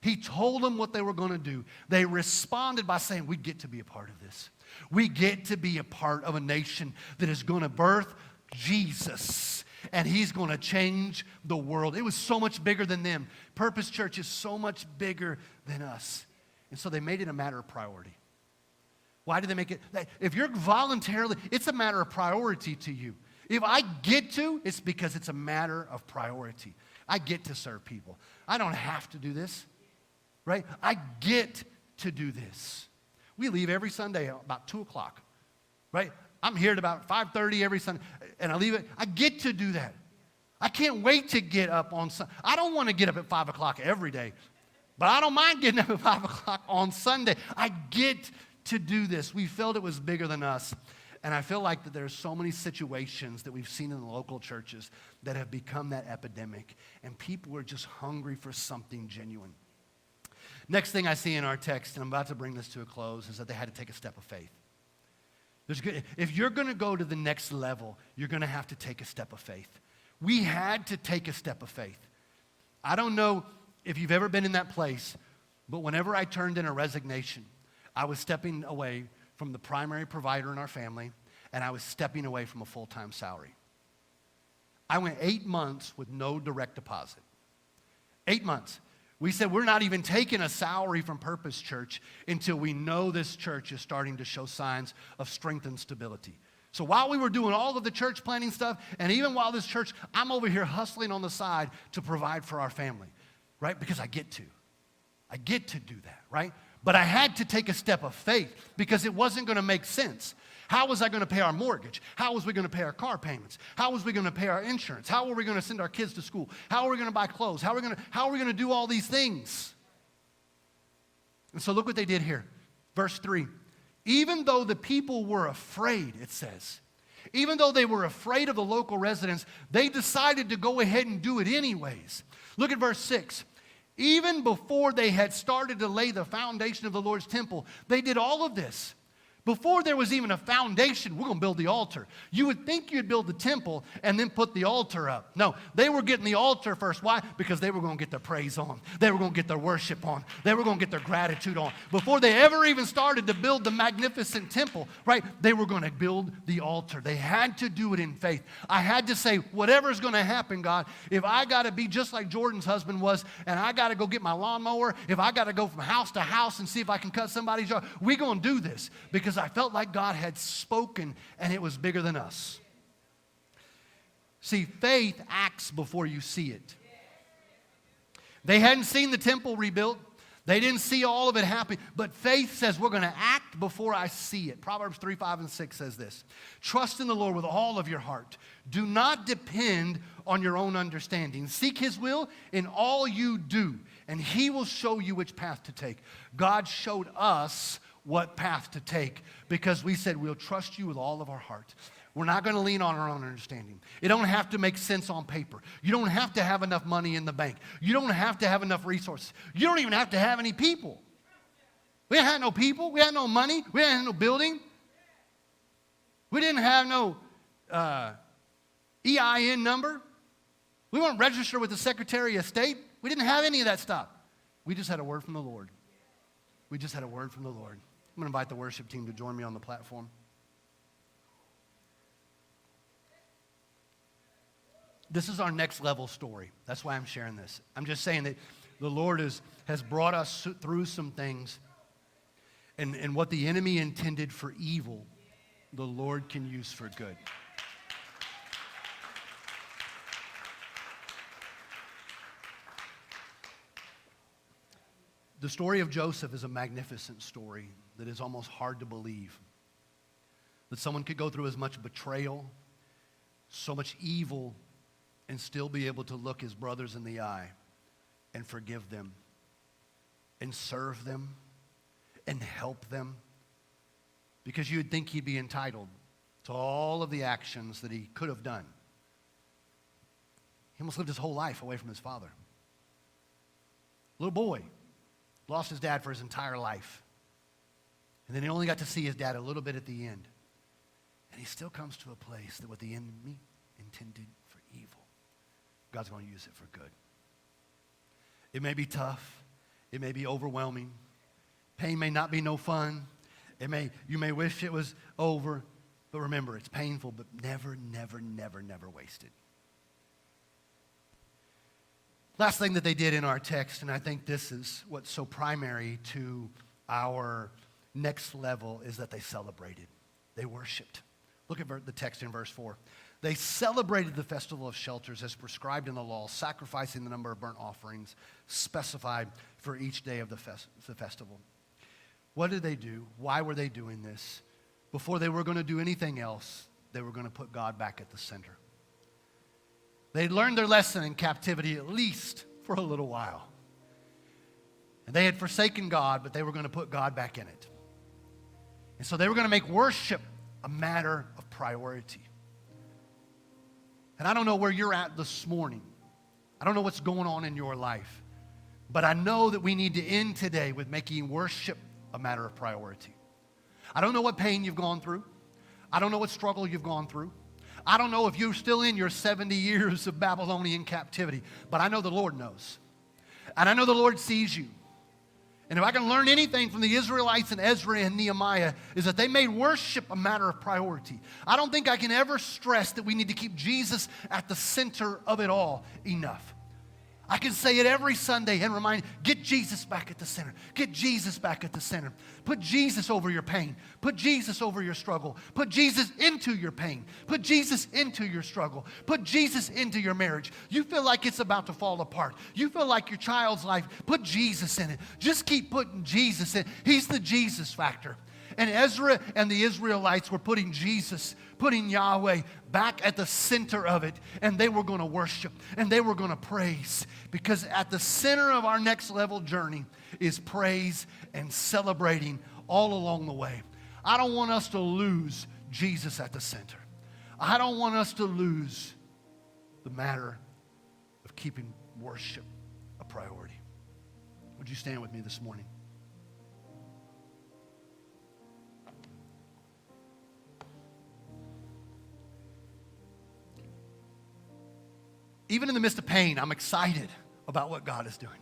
He told them what they were going to do. They responded by saying, we get to be a part of this. We get to be a part of a nation that is going to birth Jesus, and He's going to change the world. It was so much bigger than them. Purpose Church is so much bigger than us. And so they made it a matter of priority. Why did they make it? If you're voluntarily, it's a matter of priority to you. If I get to, it's because it's a matter of priority. I get to serve people. I don't have to do this. Right? I get to do this. We leave every Sunday about 2 o'clock. Right? I'm here at about 5:30 every Sunday, and I leave it. I get to do that. I can't wait to get up on Sunday. I don't want to get up at 5 o'clock every day, but I don't mind getting up at 5 o'clock on Sunday. I get to do this. We felt it was bigger than us. And I feel like that there's so many situations that we've seen in the local churches that have become that epidemic, and people are just hungry for something genuine. Next thing I see in our text, and I'm about to bring this to a close, is that they had to take a step of faith. If you're going to go to the next level, you're going to have to take a step of faith. We had to take a step of faith. I don't know if you've ever been in that place, but whenever I turned in a resignation, I was stepping away from the primary provider in our family, and I was stepping away from a full-time salary. I went 8 months with no direct deposit. 8 months. We said we're not even taking a salary from Purpose Church until we know this church is starting to show signs of strength and stability. So while we were doing all of the church planning stuff, and even while this church, I'm over here hustling on the side to provide for our family, right? Because I get to do that, right? But I had to take a step of faith because it wasn't going to make sense. How was I going to pay our mortgage? How was we going to pay our car payments? How was we going to pay our insurance? How were we going to send our kids to school? How are we going to buy clothes? How are we going to do all these things? And so look what they did here. Verse 3. Even though the people were afraid, it says, even though they were afraid of the local residents, they decided to go ahead and do it anyways. Look at verse 6. Even before they had started to lay the foundation of the Lord's temple, they did all of this. Before there was even a foundation, we're going to build the altar. You would think you'd build the temple and then put the altar up. No, they were getting the altar first. Why? Because they were going to get their praise on. They were going to get their worship on. They were going to get their gratitude on. Before they ever even started to build the magnificent temple, right, they were going to build the altar. They had to do it in faith. I had to say, whatever's going to happen, God, if I got to be just like Jordan's husband was, and I got to go get my lawnmower, if I got to go from house to house and see if I can cut somebody's yard, we're going to do this because I felt like God had spoken and it was bigger than us. See, faith acts before you see it. They hadn't seen the temple rebuilt. They didn't see all of it happen. But faith says we're going to act before I see it. Proverbs 3, 5, and 6 says this. Trust in the Lord with all of your heart. Do not depend on your own understanding. Seek His will in all you do, and He will show you which path to take. God showed us what path to take because we said we'll trust you with all of our heart. We're not going to lean on our own understanding. It don't have to make sense on paper. You don't have to have enough money in the bank. You don't have to have enough resources. You don't even have to have any people. We didn't have no people. We had no money. We didn't have no building. We didn't have no EIN number. We weren't registered with the Secretary of State. We didn't have any of that stuff. We just had a word from the Lord. We just had a word from the Lord. I'm going to invite the worship team to join me on the platform. This is our next level story. That's why I'm sharing this. I'm just saying that the Lord has brought us through some things, and what the enemy intended for evil, the Lord can use for good. The story of Joseph is a magnificent story that is almost hard to believe. That someone could go through as much betrayal, so much evil, and still be able to look his brothers in the eye and forgive them and serve them and help them. Because you would think he'd be entitled to all of the actions that he could have done. He almost lived his whole life away from his father. Little boy, lost his dad for his entire life. And then he only got to see his dad a little bit at the end. And he still comes to a place that what the enemy intended for evil, God's going to use it for good. It may be tough. It may be overwhelming. Pain may not be no fun. You may wish it was over. But remember, it's painful, but never, never, never, never wasted. Last thing that they did in our text, and I think this is what's so primary to our next level, is that they celebrated. They worshiped. Look at the text in verse 4. They celebrated the festival of shelters as prescribed in the law, sacrificing the number of burnt offerings specified for each day of the festival. What did they do? Why were they doing this? Before they were going to do anything else, they were going to put God back at the center. They learned their lesson in captivity, at least for a little while. And they had forsaken God, but they were going to put God back in it. And so they were going to make worship a matter of priority. And I don't know where you're at this morning. I don't know what's going on in your life. But I know that we need to end today with making worship a matter of priority. I don't know what pain you've gone through. I don't know what struggle you've gone through. I don't know if you're still in your 70 years of Babylonian captivity. But I know the Lord knows. And I know the Lord sees you. And if I can learn anything from the Israelites and Ezra and Nehemiah, is that they made worship a matter of priority. I don't think I can ever stress that we need to keep Jesus at the center of it all enough. I can say it every Sunday and remind, get Jesus back at the center. Get Jesus back at the center. Put Jesus over your pain. Put Jesus over your struggle. Put Jesus into your pain. Put Jesus into your struggle. Put Jesus into your marriage. You feel like it's about to fall apart. You feel like your child's life, put Jesus in it. Just keep putting Jesus in. He's the Jesus factor. And Ezra and the Israelites were putting Jesus, putting Yahweh back at the center of it. And they were going to worship and they were going to praise. Because at the center of our next level journey is praise and celebrating all along the way. I don't want us to lose Jesus at the center. I don't want us to lose the matter of keeping worship a priority. Would you stand with me this morning? Even in the midst of pain, I'm excited about what God is doing.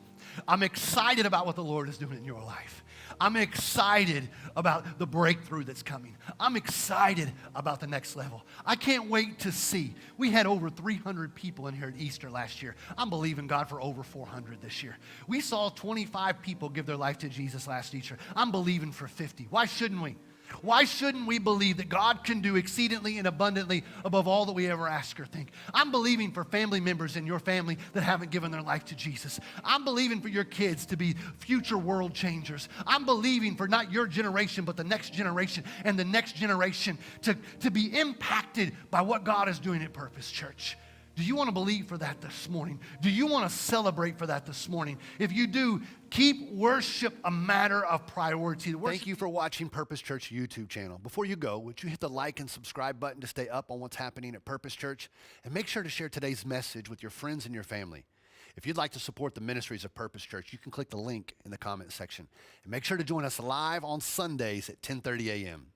I'm excited about what the Lord is doing in your life. I'm excited about the breakthrough that's coming. I'm excited about the next level. I can't wait to see. We had over 300 people in here at Easter last year. I'm believing God for over 400 this year. We saw 25 people give their life to Jesus last Easter. I'm believing for 50. Why shouldn't we? Why shouldn't we believe that God can do exceedingly and abundantly above all that we ever ask or think? I'm believing for family members in your family that haven't given their life to Jesus. I'm believing for your kids to be future world changers. I'm believing for not your generation, but the next generation and the next generation to be impacted by what God is doing at Purpose Church. Do you want to believe for that this morning? Do you want to celebrate for that this morning? If you do, keep worship a matter of priority. Thank you for watching Purpose Church YouTube channel. Before you go, would you hit the like and subscribe button to stay up on what's happening at Purpose Church? And make sure to share today's message with your friends and your family. If you'd like to support the ministries of Purpose Church, you can click the link in the comment section. And make sure to join us live on Sundays at 10:30 a.m.